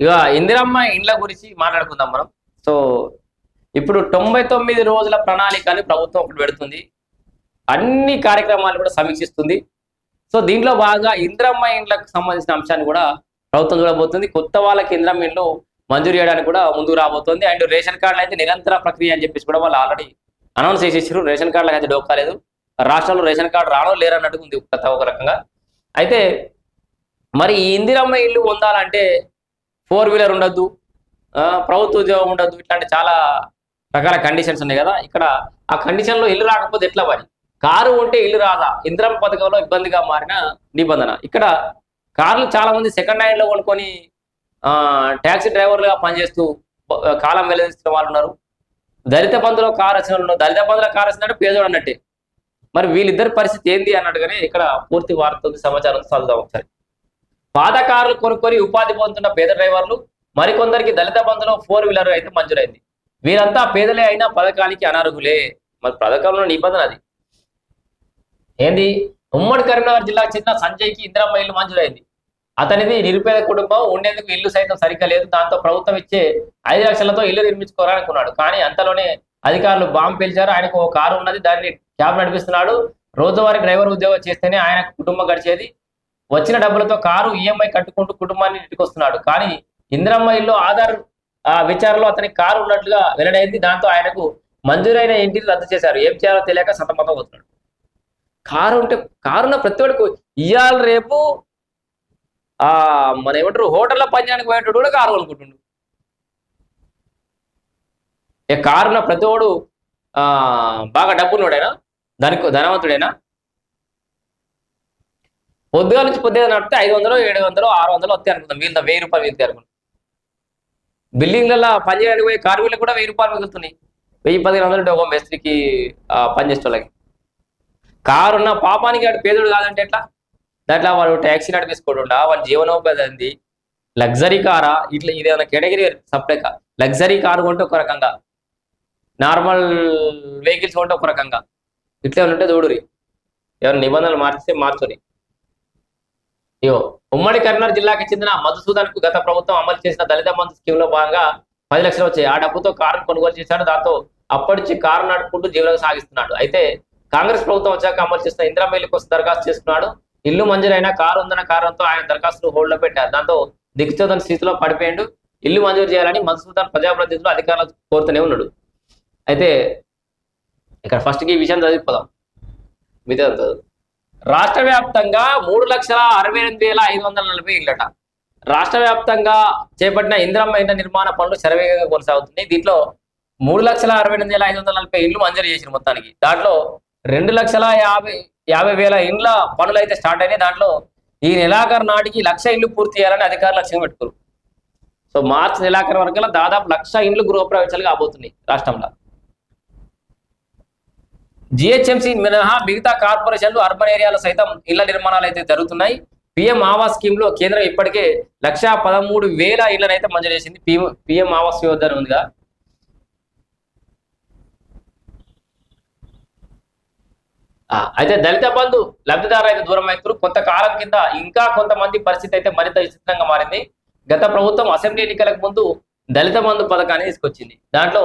ఇక ఇందిరమ్మ ఇండ్ల గురించి మాట్లాడుకుందాం మనం. సో ఇప్పుడు 99 రోజుల ప్రణాళికని ప్రభుత్వం ఒకటి పెడుతుంది. అన్ని కార్యక్రమాలు కూడా సమీక్షిస్తుంది. సో దీంట్లో భాగంగా ఇందిరమ్మ ఇండ్లకు సంబంధించిన అంశాన్ని కూడా ప్రభుత్వం చూడబోతుంది. కొత్త వాళ్ళకి ఇందిరమ్మ ఇండ్లు మంజూరు చేయడానికి కూడా ముందుకు రాబోతోంది. అండ్ రేషన్ కార్డులు అయితే నిరంతర ప్రక్రియ అని చెప్పేసి కూడా వాళ్ళు ఆల్రెడీ అనౌన్స్ చేసేసారు. రేషన్ కార్డులకు అయితే డోకాలేదు. రాష్ట్రంలో రేషన్ కార్డు రావడం లేరన్నట్టుగా ఉంది ఒక రకంగా. అయితే మరి ఈ ఇందిరమ్మ ఇల్లు పొందాలంటే 4 వీలర్ ఉండద్దు, ప్రభుత్వ ఉద్యోగం ఉండద్దు, ఇట్లాంటి చాలా రకాల కండిషన్స్ ఉన్నాయి కదా. ఇక్కడ ఆ కండిషన్లో ఇల్లు రాకపోతే ఎట్లా మరి? కారు ఉంటే ఇల్లు రాదా? ఇందిరమ్మ పథకంలో ఇబ్బందిగా మారిన నిబంధన. ఇక్కడ కార్లు చాలా మంది సెకండ్ హ్యాండ్ లో కొనుక్కొని ట్యాక్సీ డ్రైవర్లుగా పనిచేస్తూ కాలం వెల్లదిస్తున్న వాళ్ళు ఉన్నారు. దళిత బంధులో కారు వచ్చిన వాళ్ళు ఉన్నారు. దళిత బంధుల కారు వచ్చినట్టు పేదోడు అన్నట్టే. మరి వీళ్ళిద్దరి పరిస్థితి ఏంది అన్నట్టుగానే ఇక్కడ పూర్తి వార్త సమాచారం చదువుదాం ఒకసారి. పాత కార్లు కొనుక్కొని ఉపాధి పొందుతున్న పేద డ్రైవర్లు, మరికొందరికి దళిత బంధులో 4 వీలర్ అయితే మంజూరైంది. వీరంతా పేదలే అయినా పథకానికి అనర్హులే. మరి పథకంలో నిబంధన అది ఏంది? ఉమ్మడి కరీంనగర్ జిల్లాకు చెందిన సంజయ్కి ఇందిరమ్మ ఇల్లు మంజూరైంది. అతనిది నిరుపేద కుటుంబం, ఉండేందుకు ఇల్లు సైతం సరిగ్గా లేదు. దాంతో ప్రభుత్వం ఇచ్చే 5 లక్షలతో ఇల్లు నిర్మించుకోవాలనుకున్నాడు. కానీ అంతలోనే అధికారులు బాంబు పేల్చారు. ఆయనకు ఒక కారు ఉన్నది, దాన్ని క్యాబ్ నడిపిస్తున్నాడు. రోజువారీ డ్రైవర్ ఉద్యోగం చేస్తేనే ఆయన కుటుంబం గడిచేది. వచ్చిన డబ్బులతో కారు ఈఎంఐ కట్టుకుంటూ కుటుంబాన్ని ఇంటికొస్తున్నాడు. కానీ ఇందిరమ్మ ఇల్లు ఆధార్ విచారణలో అతనికి కారు ఉన్నట్లుగా వెల్లడైంది. దాంతో ఆయనకు మంజూరైన ఇంటిని రద్దు చేశారు. ఏం చేయాలో తెలియక సతమతం అవుతున్నాడు. కారు ఉంటే కారున్న ప్రతి ఒక్కడికి ఇవాళ రేపు మన ఏమంటారు హోటల్లో పనిచేయడానికి పోయేటోడు కూడా కారు కొనుక్కుంటుండు. కారున్న ప్రతి ఒడు బాగా డబ్బున్నోడైనా, ధనవంతుడైనా. పొద్దుగా నుంచి పొద్దుగా నడిపితే 500, 700, 600 వస్తాయి అనుకుందాం. వీళ్ళ 1000 రూపాయలు వెళ్తాయి అనుకుందాం. బిల్డింగ్లలో పనిచేయడానికి పోయి కారు వీళ్ళకి కూడా 1000 రూపాయలు మిగులుతున్నాయి. 1000-1500 ఒక మేస్త్రికి పనిచేసే వాళ్ళకి. కారున్న పాపానికి వాడు పేదోడు కాదంటే ఎట్లా? దాంట్లో వాడు ట్యాక్సీ నడిపేసుకోకుండా వాడి జీవనోపాధి అంది. లగ్జరీ కారా? ఇట్లా ఇదేమైనా కేటగిరీ సపరేట్. లగ్జరీ కారు కొంటే ఒక రకంగా, నార్మల్ వెహికల్స్ కొంటే ఒక రకంగా. ఇట్లా ఉంటే దూడురి. ఏమైనా నిబంధనలు మార్చితే మార్చుని. ఇగో ఉమ్మడి కరీంనగర్ జిల్లాకి చెందిన మధుసూదన్ కు గత ప్రభుత్వం అమలు చేసిన దళిత బంధు స్కీమ్ లో భాగంగా 10 లక్షలు వచ్చాయి. ఆ డబ్బుతో కారును కొనుగోలు చేశాడు. దాంతో అప్పటి నుంచి కారు నడుపుకుంటూ జీవనం సాగిస్తున్నాడు. అయితే కాంగ్రెస్ ప్రభుత్వం వచ్చాక అమలు చేసిన ఇందిరమ్మ ఇల్లు కోసం దరఖాస్తు చేసుకున్నాడు. ఇల్లు మంజూరైన కారు ఉందన్న కారణంతో ఆయన దరఖాస్తును హోల్డ్ లో పెట్టారు. దాంతో దిక్కుచోదని స్థితిలో పడిపోయాడు. ఇల్లు మంజూరు చేయాలని మధుసూదన్ ప్రజాప్రతినిధులు అధికారులు కోరుతూనే ఉన్నాడు. అయితే ఇక్కడ ఫస్ట్ ఈ విషయం చదివిపోదాం. మిగతా రాష్ట్ర వ్యాప్తంగా 3,68,540 ఇళ్ళట. రాష్ట్ర వ్యాప్తంగా చేపట్టిన ఇందిరమ్మ ఇండ్ల నిర్మాణ పనులు శరవేగంగా కొనసాగుతున్నాయి. దీంట్లో 3,68,540 ఇళ్లు మంజూరు చేసిన మొత్తానికి. దాంట్లో 2,50,000 ఇండ్ల పనులు అయితే స్టార్ట్ అయినాయి. దాంట్లో ఈ నెలాఖరు నాటికి 1,00,000 ఇళ్లు పూర్తి చేయాలని అధికారులు లక్ష్యం పెట్టుకోరు. సో మార్చి నెలాఖరు వరకు దాదాపు 1,00,000 ఇండ్లు గృహప్రవేశాలు కాబోతున్నాయి రాష్ట్రంలో. జిహెచ్ఎంసీ మినహా మిగతా కార్పొరేషన్లు, అర్బన్ ఏరియాలో సైతం ఇళ్ల నిర్మాణాలు అయితే జరుగుతున్నాయి. పిఎం ఆవాస్ స్కీమ్ లో కేంద్రం ఇప్పటికే 1,13,000 ఇళ్లను అయితే మంజూరు చేసింది. పిఎం ఆవాస్ యోజన ఉందిగా. అయితే దళిత బంధు లబ్ధిదారు అయితే దూరం అవుతారు. కొంతకాలం కింద ఇంకా కొంతమంది పరిస్థితి అయితే మరింత విచిత్రంగా మారింది. గత ప్రభుత్వం అసెంబ్లీ ఎన్నికలకు ముందు దళిత బంధు పథకాన్ని తీసుకొచ్చింది. దాంట్లో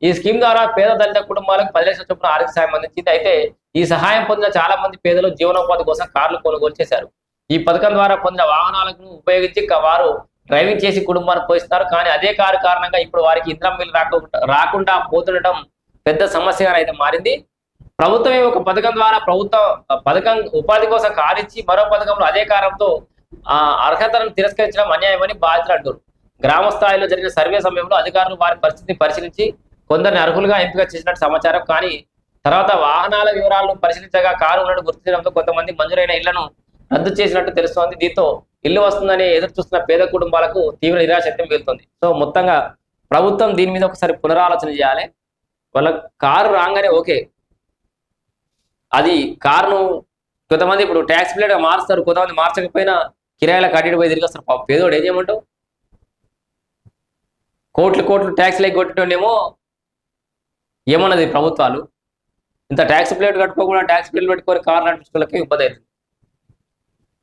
ఈ స్కీమ్ ద్వారా పేద దళిత కుటుంబాలకు 10 లక్షల చొప్పున ఆర్థిక సాయం అందించింది. అయితే ఈ సహాయం పొందిన చాలా మంది పేదలు జీవనోపాధి కోసం కార్లు కొనుగోలు చేశారు. ఈ పథకం ద్వారా పొందిన వాహనాలను ఉపయోగించి వారు డ్రైవింగ్ చేసి కుటుంబాన్ని పోషిస్తారు. కానీ అదే కారు కారణంగా ఇప్పుడు వారికి ఇందిరమ్మ ఇల్లు రాకుండా పోతుండటం పెద్ద సమస్యగా అయితే మారింది. ప్రభుత్వమే ఒక పథకం ద్వారా పథకం ఉపాధి కోసం కారు ఇచ్చి మరో పథకంలో అదే కారణంతో అర్హతలను తిరస్కరించడం అన్యాయమని బాధితులు అంటారు. గ్రామ స్థాయిలో జరిగిన సర్వే సమయంలో అధికారులు వారి పరిస్థితిని పరిశీలించి కొందరిని అర్హులుగా ఎంపిక చేసినట్టు సమాచారం. కానీ తర్వాత వాహనాల వివరాలను పరిశీలించగా కారు ఉన్నట్టు గుర్తించడంతో కొంతమంది మంజూరైన ఇళ్లను రద్దు చేసినట్టు తెలుస్తోంది. దీంతో ఇల్లు వస్తుందని ఎదురు చూస్తున్న పేద కుటుంబాలకు తీవ్ర నిరాశ అయితే మిగులుతుంది. సో మొత్తంగా ప్రభుత్వం దీని మీద ఒకసారి పునరాలోచన చేయాలి. వాళ్ళ కారు రాగానే ఓకే, అది కారును కొంతమంది ఇప్పుడు ట్యాక్స్ ప్లేట్ మారుస్తారు, కొంతమంది మార్చకపోయినా కిరాయిల కట్టి పోయి తిరిగి వస్తారు. పేదోడు ఏం చేయమంటావు? కోట్లు ట్యాక్స్లు కొట్టేటోనేమో ఏమన్నది ప్రభుత్వాలు. ఇంత ట్యాక్స్ ప్లేట్ కట్టుకోకుండా ట్యాక్స్ ప్లేట్ పెట్టుకొని కారు నడిపించుకోవడానికి ఇబ్బంది అవుతుంది.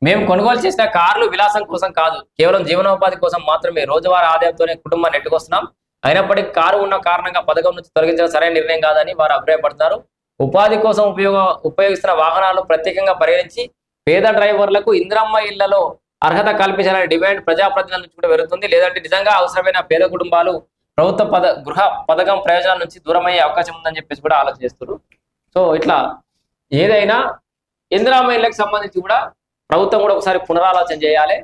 మేము కొనుగోలు చేసిన కార్లు విలాసం కోసం కాదు, కేవలం జీవనోపాధి కోసం మాత్రమే. రోజువారీ ఆదాయంతోనే కుటుంబాన్ని నెట్టుకొస్తున్నాం. అయినప్పటికీ కారు ఉన్న కారణంగా పథకం నుంచి తొలగించడం సరైన నిర్ణయం కాదని వారు అభిప్రాయపడతారు. ఉపాధి కోసం ఉపయోగిస్తున్న వాహనాలు ప్రత్యేకంగా పరిగణించి పేద డ్రైవర్లకు ఇందిరమ్మ ఇళ్లలో అర్హత కల్పించాలనే డిమాండ్ ప్రజాప్రతినిధుల నుంచి కూడా పెరుగుతుంది. లేదంటే నిజంగా అవసరమైన పేద కుటుంబాలు ప్రభుత్వ గృహ పథకం ప్రయోజనాల నుంచి దూరమయ్యే అవకాశం ఉందని చెప్పేసి కూడా ఆలోచిస్తారు. సో ఇట్లా ఏదైనా ఇందిరమ్మ ఇళ్లకు సంబంధించి కూడా ప్రభుత్వం కూడా ఒకసారి పునరాలోచన చేయాలి.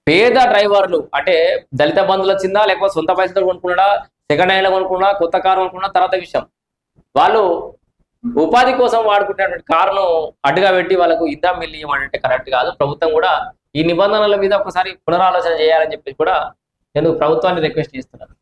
పేద డ్రైవర్లు అంటే దళిత బంధువులు వచ్చిందా, లేకపోతే సొంత పైసలు కొనుక్కున్నాడా, సెకండ్ హ్యాండ్ లో కొనుక్కున్నా, కొత్త కారు కొనుక్కున్నా తర్వాత విషయం. వాళ్ళు ఉపాధి కోసం వాడుకునేటువంటి కారును అడ్డుగా పెట్టి వాళ్ళకు ఇందా మిల్లి ఇవ్వమంటే కరెక్ట్ కాదు. ప్రభుత్వం కూడా ఈ నిబంధనల మీద ఒకసారి పునరాలోచన చేయాలని చెప్పి కూడా నేను ప్రభుత్వాన్ని రిక్వెస్ట్ చేస్తున్నాను.